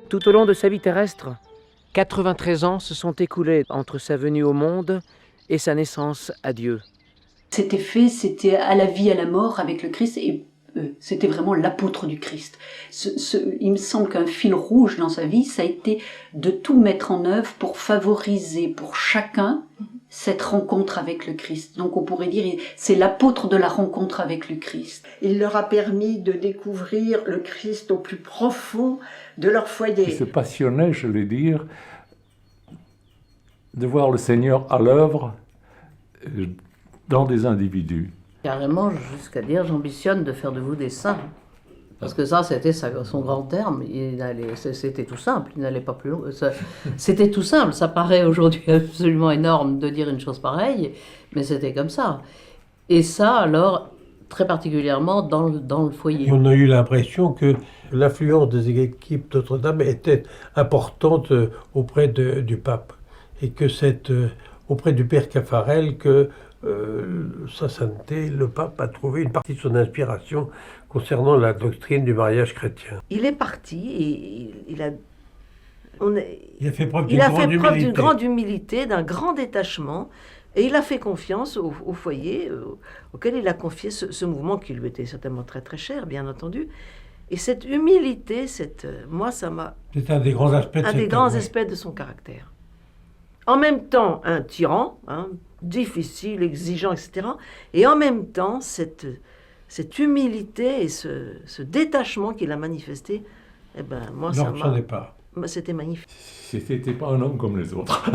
Tout au long de sa vie terrestre, 93 ans se sont écoulés entre sa venue au monde et sa naissance à Dieu. C'était à la vie, à la mort avec le Christ, et c'était vraiment l'apôtre du Christ. Il me semble qu'un fil rouge dans sa vie, ça a été de tout mettre en œuvre pour favoriser pour chacun cette rencontre avec le Christ. Donc on pourrait dire, c'est l'apôtre de la rencontre avec le Christ. Il leur a permis de découvrir le Christ au plus profond de leur foyer. Il se passionnait, je vais dire, de voir le Seigneur à l'œuvre dans des individus. Carrément jusqu'à dire j'ambitionne de faire de vous des saints. Parce que ça, c'était son grand terme. C'était tout simple, il n'allait pas plus loin. C'était tout simple, ça paraît aujourd'hui absolument énorme de dire une chose pareille, mais c'était comme ça. Et ça, alors, très particulièrement dans le foyer. Et on a eu l'impression que l'influence des équipes Notre-Dame était importante auprès du pape. Et que auprès du père Caffarel, que sa sainteté, le pape a trouvé une partie de son inspiration concernant la doctrine du mariage chrétien. Il est parti et il a fait preuve d'une grande humilité, d'un grand détachement, et il a fait confiance au foyer auquel il a confié ce mouvement qui lui était certainement très très cher, bien entendu. Et cette humilité, moi ça m'a... C'est un des grands aspects de son caractère. En même temps, un tyran, difficile, exigeant, etc. Et en même temps, cette humilité et ce détachement qu'il a manifesté, moi, ça m'a... C'était magnifique. C'était pas un homme comme les autres.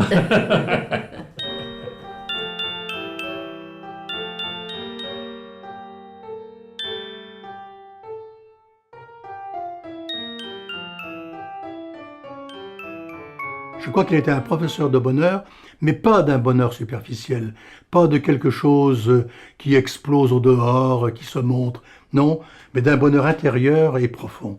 Je crois qu'il était un professeur de bonheur, mais pas d'un bonheur superficiel, pas de quelque chose qui explose au dehors, qui se montre, non, mais d'un bonheur intérieur et profond.